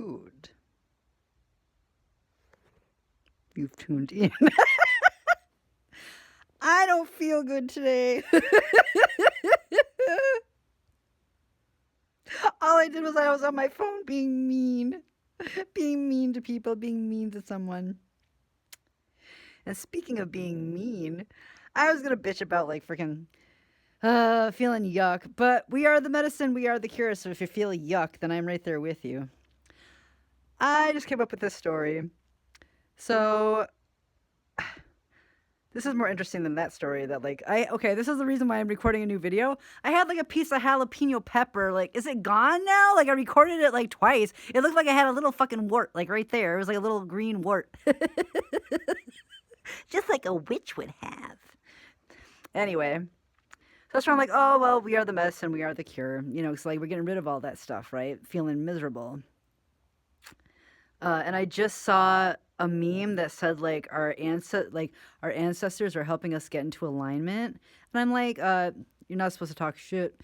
good. You've tuned in. I don't feel good today. All I did was I was on my phone being mean. Being mean to people, being mean to someone. And speaking of being mean, I was gonna bitch about like freaking feeling yuck, but we are the medicine, we are the cure, so if you feel yuck, then I'm right there with you. I just came up with this story. So this is more interesting than that story that like okay, this is the reason why I'm recording a new video. I had like a piece of jalapeno pepper, like is it gone now? Like I recorded it like twice. It looked like I had a little fucking wart like right there. It was like a little green wart. Just like a witch would have. Anyway, so that's where I'm like, oh well, we are the medicine, we are the cure. You know, it's like we're getting rid of all that stuff, right? Feeling miserable. And I just saw a meme that said like our ancestors are helping us get into alignment, and I'm like, you're not supposed to talk shit.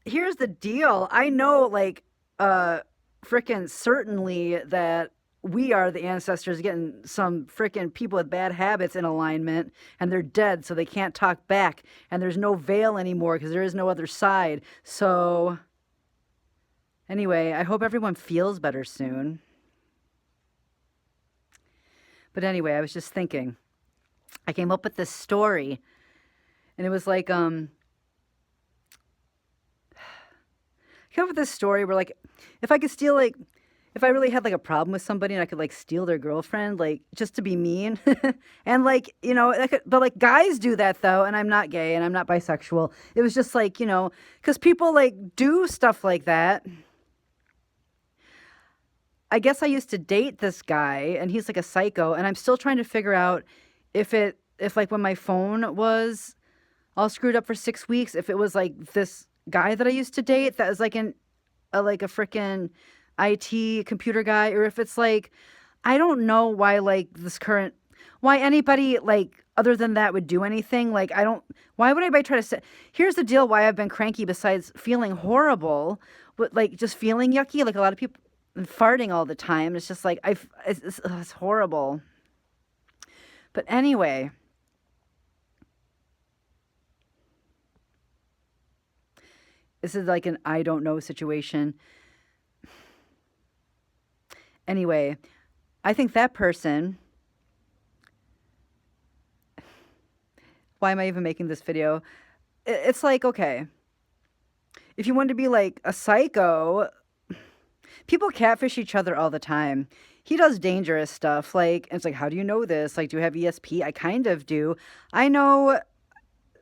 Here's the deal. I know like frickin' certainly that we are the ancestors getting some frickin' people with bad habits in alignment, and they're dead, so they can't talk back, and there's no veil anymore because there is no other side. So anyway, I hope everyone feels better soon. But anyway, I was just thinking, I came up with this story, and it was like, I came up with this story where, like, if I could steal, like, if I really had, like, a problem with somebody and I could, like, steal their girlfriend, like, just to be mean, and, like, you know, but, like, guys do that, though, and I'm not gay, and I'm not bisexual. It was just, like, you know, because people, like, do stuff like that. I guess I used to date this guy and he's like a psycho, and I'm still trying to figure out if like when my phone was all screwed up for 6 weeks, if it was like this guy that I used to date that was like a freaking IT computer guy, or if it's like, I don't know why like why anybody like other than that would do anything. Like why would anybody try to say, here's the deal why I've been cranky besides feeling horrible, but like just feeling yucky, like a lot of people and farting all the time. It's just like it's horrible. But anyway, this is like an I don't know situation. Anyway, I think that person, why am I even making this video? It's like, okay, if you want to be like a psycho, people catfish each other all the time. He does dangerous stuff. Like, it's like, how do you know this? Like, do you have ESP? I kind of do. I know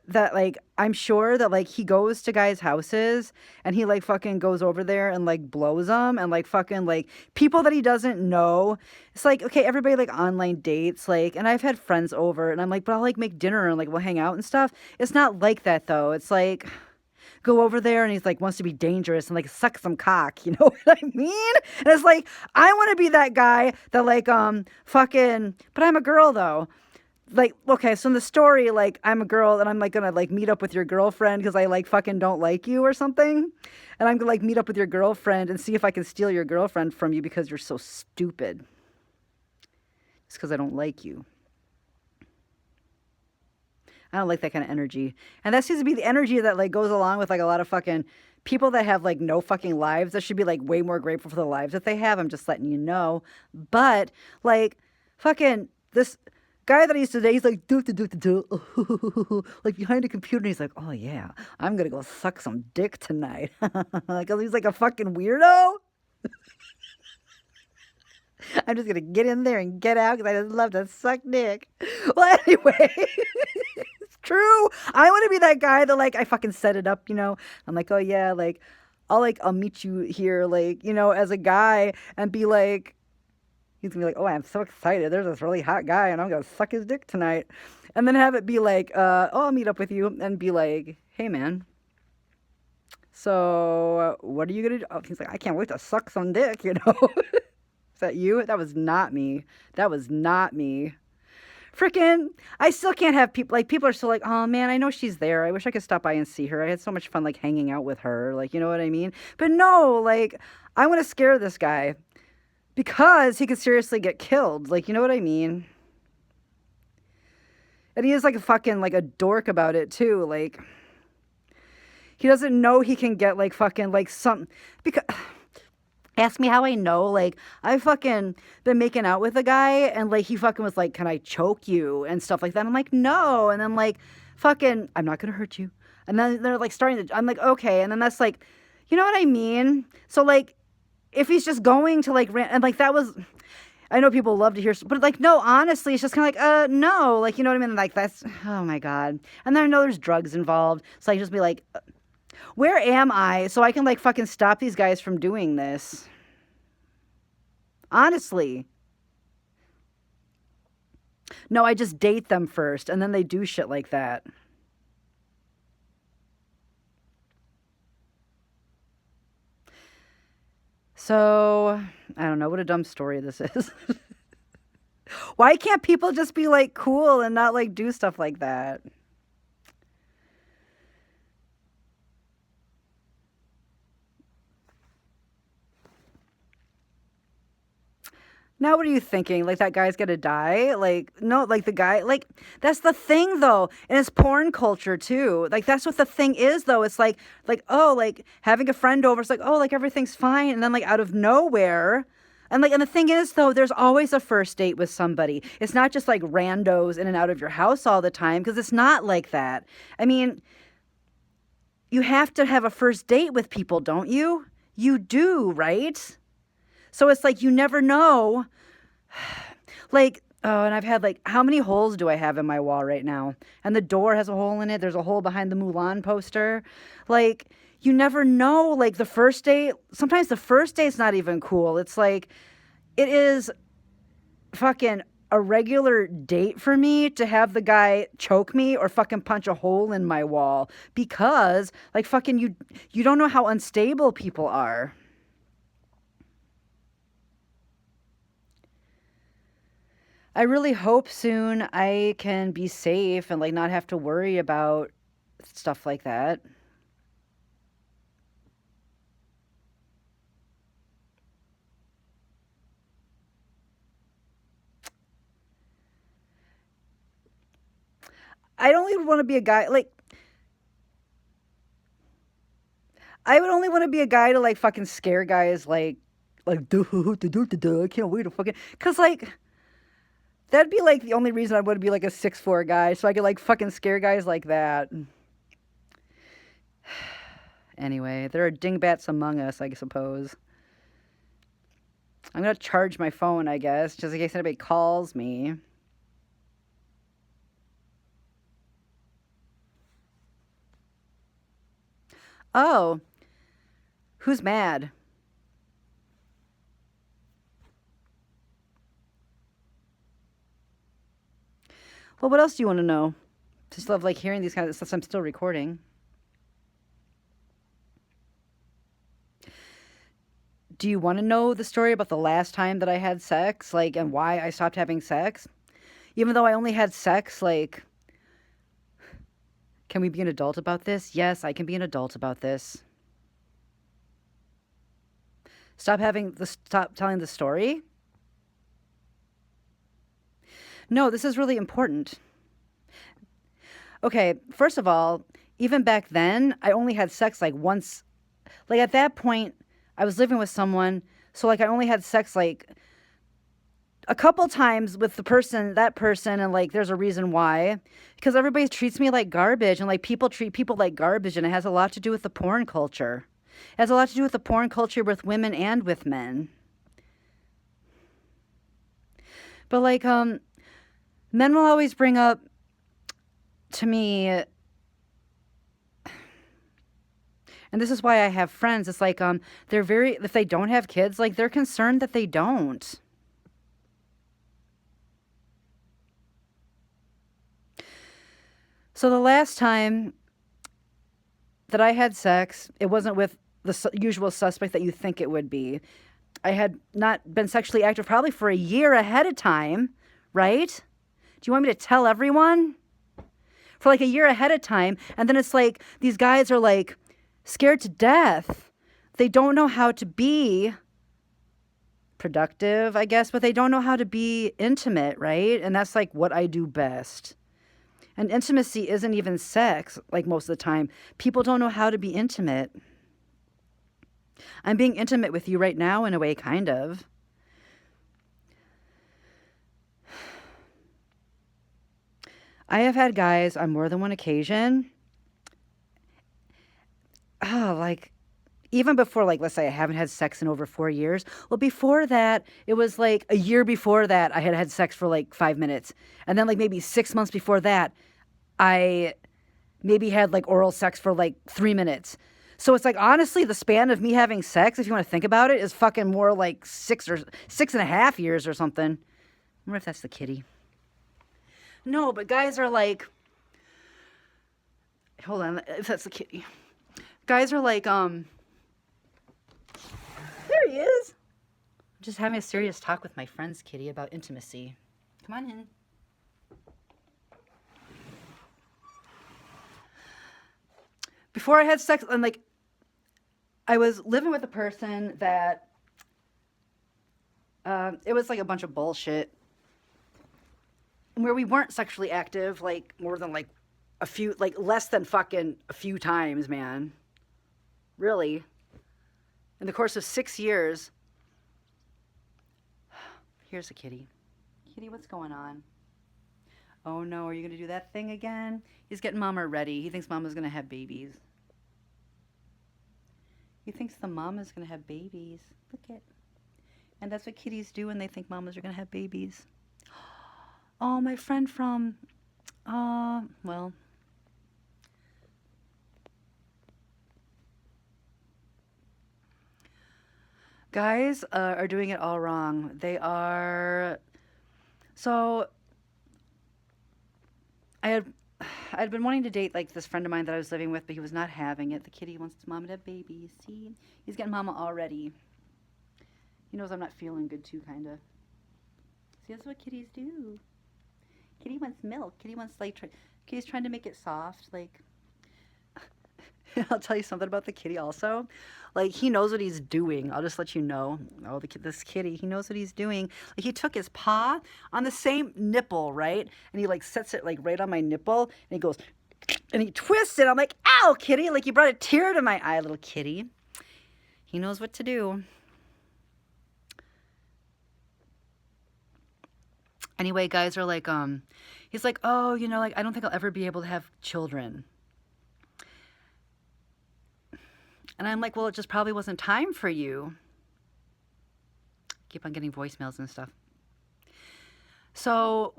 that, like, I'm sure that, like, he goes to guys' houses and he, like, fucking goes over there and, like, blows them and, like, fucking, like, people that he doesn't know. It's like, okay, everybody, like, online dates, like, and I've had friends over and I'm like, but I'll, like, make dinner and, like, we'll hang out and stuff. It's not like that, though. It's like, go over there and he's like wants to be dangerous and like suck some cock, you know what I mean? And it's like, I want to be that guy that like fucking, but I'm a girl though. Like, okay, so in the story, like I'm a girl and I'm like gonna like meet up with your girlfriend because I like fucking don't like you or something, and I'm gonna like meet up with your girlfriend and see if I can steal your girlfriend from you because you're so stupid. It's because I don't like you. I don't like that kind of energy. And that seems to be the energy that like goes along with like a lot of fucking people that have like no fucking lives. That should be like way more grateful for the lives that they have. I'm just letting you know. But like fucking this guy that I used to date, he's like like behind a computer and he's like, oh yeah, I'm gonna go suck some dick tonight. Because he's like a fucking weirdo. I'm just gonna get in there and get out because I just love to suck dick. Well, anyway, it's true. I want to be that guy that like I fucking set it up, you know. I'm like, oh yeah, like I'll meet you here, like you know, as a guy, and be like, he's gonna be like, oh, I'm so excited. There's this really hot guy, and I'm gonna suck his dick tonight, and then have it be like, oh, I'll meet up with you, and be like, hey man. So, what are you gonna do? Oh, he's like, I can't wait to suck some dick, you know. Is that you? That was not me. That was not me. Freaking, I still can't have people, like, people are still like, oh man, I know she's there. I wish I could stop by and see her. I had so much fun, like, hanging out with her. Like, you know what I mean? But no, like, I want to scare this guy. because he could seriously get killed. Like, you know what I mean? And he is like a fucking like a dork about it too. Like, he doesn't know he can get like fucking like some because ask me how I know. Like, I fucking been making out with a guy and like he fucking was like, "Can I choke you?" and stuff like that. I'm like, "No." And then like fucking I'm not gonna hurt you. And then they're like starting to I'm like, "Okay." And then that's like, you know what I mean? So like if he's just going to like and like that was I know people love to hear, but like, no, honestly, it's just kind of like, no, like, you know what I mean? Like, that's, oh my God. And then I know there's drugs involved. So I just be like, where am I? So I can like fucking stop these guys from doing this. Honestly. No, I just date them first and then they do shit like that. So I don't know what a dumb story this is. Why can't people just be like cool and not like do stuff like that? Now, what are you thinking? Like, that guy's gonna die? Like, no, like, the guy, like, that's the thing, though. And it's porn culture, too. Like, that's what the thing is, though. It's like, oh, like, having a friend over, it's like, oh, like, everything's fine. And then, like, out of nowhere, and, like, and the thing is, though, there's always a first date with somebody. It's not just, like, randos in and out of your house all the time, because it's not like that. I mean, you have to have a first date with people, don't you? You do, right? So it's like you never know. Like, oh, and I've had like, how many holes do I have in my wall right now? And the door has a hole in it. There's a hole behind the Mulan poster. Like, you never know. Like, the first date, sometimes the first date's not even cool. It's like, it is fucking a regular date for me to have the guy choke me or fucking punch a hole in my wall because, like, fucking you don't know how unstable people are. I really hope soon I can be safe and like not have to worry about stuff like that. I don't even want to be a guy like I would only want to be a guy to like fucking scare guys like duh, duh, duh, duh, duh, duh, I can't wait to fucking cuz like that'd be like the only reason I would be like a 6'4" guy so I could like fucking scare guys like that. Anyway, there are dingbats among us, I suppose. I'm gonna charge my phone, I guess, just in case anybody calls me. Oh, who's mad? Well, what else do you want to know? Just love like hearing these kinds of stuff. I'm still recording. Do you want to know the story about the last time that I had sex, like, and why I stopped having sex? Even though I only had sex, like, can we be an adult about this? Yes, I can be an adult about this. Stop telling the story? No, this is really important. Okay, first of all, even back then, I only had sex like once. Like at that point, I was living with someone, so like I only had sex like a couple times with that person, and like there's a reason why. Because everybody treats me like garbage, and like people treat people like garbage, and it has a lot to do with the porn culture. It has a lot to do with the porn culture with women and with men. But like, men will always bring up to me, and this is why I have friends. It's like, they're very, if they don't have kids, like they're concerned that they don't. So the last time that I had sex, it wasn't with the usual suspect that you think it would be. I had not been sexually active probably for a year ahead of time, right? Do you want me to tell everyone? For like a year ahead of time. And then it's like these guys are like scared to death. They don't know how to be productive, I guess, but they don't know how to be intimate, right? And that's like what I do best. And intimacy isn't even sex, like most of the time. People don't know how to be intimate. I'm being intimate with you right now, in a way, kind of. I have had guys on more than one occasion. Like, even before, like, let's say I haven't had sex in over 4 years. Well, before that, it was like a year before that, I had had sex for like 5 minutes. And then, like, maybe 6 months before that, I maybe had like oral sex for like 3 minutes. So it's like, honestly, the span of me having sex, if you want to think about it, is fucking more like 6.5 years or something. I wonder if that's the kitty. No, but guys are like, hold on, if that's the kitty. Guys are like, there he is. I'm just having a serious talk with my friend's kitty about intimacy. Come on in. Before I had sex, and like, I was living with a person that, it was like a bunch of bullshit, where we weren't sexually active, like, more than like a few, like, less than fucking a few times, man. Really. In the course of 6 years. Here's a kitty. Kitty, what's going on? Oh no, are you going to do that thing again? He's getting mama ready. He thinks mama's going to have babies. He thinks the mama's going to have babies. Look at. And that's what kitties do when they think mamas are going to have babies. Oh, my friend from, well. Guys are doing it all wrong. They are, so I'd been wanting to date like this friend of mine that I was living with, but he was not having it. The kitty wants his mama to have babies. See, he's getting mama already. He knows I'm not feeling good too, kind of. See, that's what kitties do. Kitty wants milk. Kitty wants like, kitty's trying to make it soft, like. I'll tell you something about the kitty also. Like, he knows what he's doing. I'll just let you know. Oh, this kitty, he knows what he's doing. Like, he took his paw on the same nipple, right? And he, like, sets it, like, right on my nipple. And he goes, and he twists it. I'm like, ow, kitty. Like, you brought a tear to my eye, little kitty. He knows what to do. Anyway, guys are like, he's like, oh, you know, like, I don't think I'll ever be able to have children. And I'm like, well, it just probably wasn't time for you. Keep on getting voicemails and stuff. So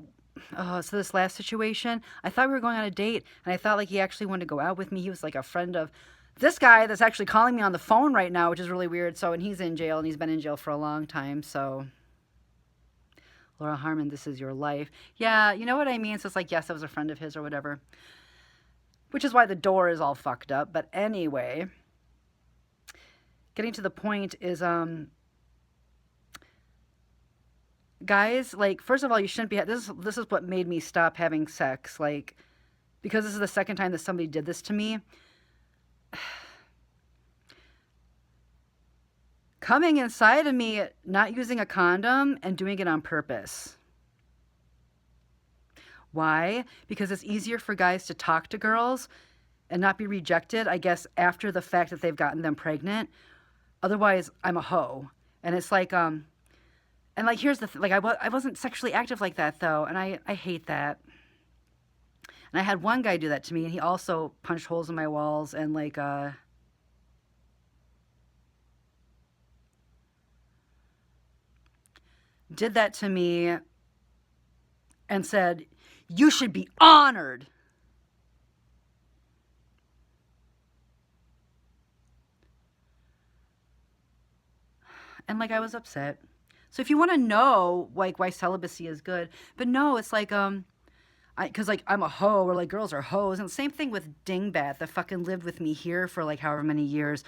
this last situation, I thought we were going on a date, and I thought like he actually wanted to go out with me. He was like a friend of this guy that's actually calling me on the phone right now, which is really weird. So, and he's in jail, and he's been in jail for a long time. So, Laura Harmon, this is your life. Yeah, you know what I mean? So it's like, yes, I was a friend of his or whatever. Which is why the door is all fucked up. But anyway, getting to the point is, guys, like, first of all, you shouldn't be, this is what made me stop having sex, like, because this is the second time that somebody did this to me. Coming inside of me, not using a condom, and doing it on purpose. Why? Because it's easier for guys to talk to girls and not be rejected, I guess, after the fact that they've gotten them pregnant. Otherwise, I'm a hoe. And it's like, and like, here's the like, I wasn't sexually active like that, though, and I hate that. And I had one guy do that to me, and he also punched holes in my walls and, like, did that to me and said, you should be honored. And, like, I was upset. So if you want to know, like, why celibacy is good, but no, it's like, because, like, I'm a hoe, or, like, girls are hoes, and same thing with Dingbat that fucking lived with me here for, like, however many years.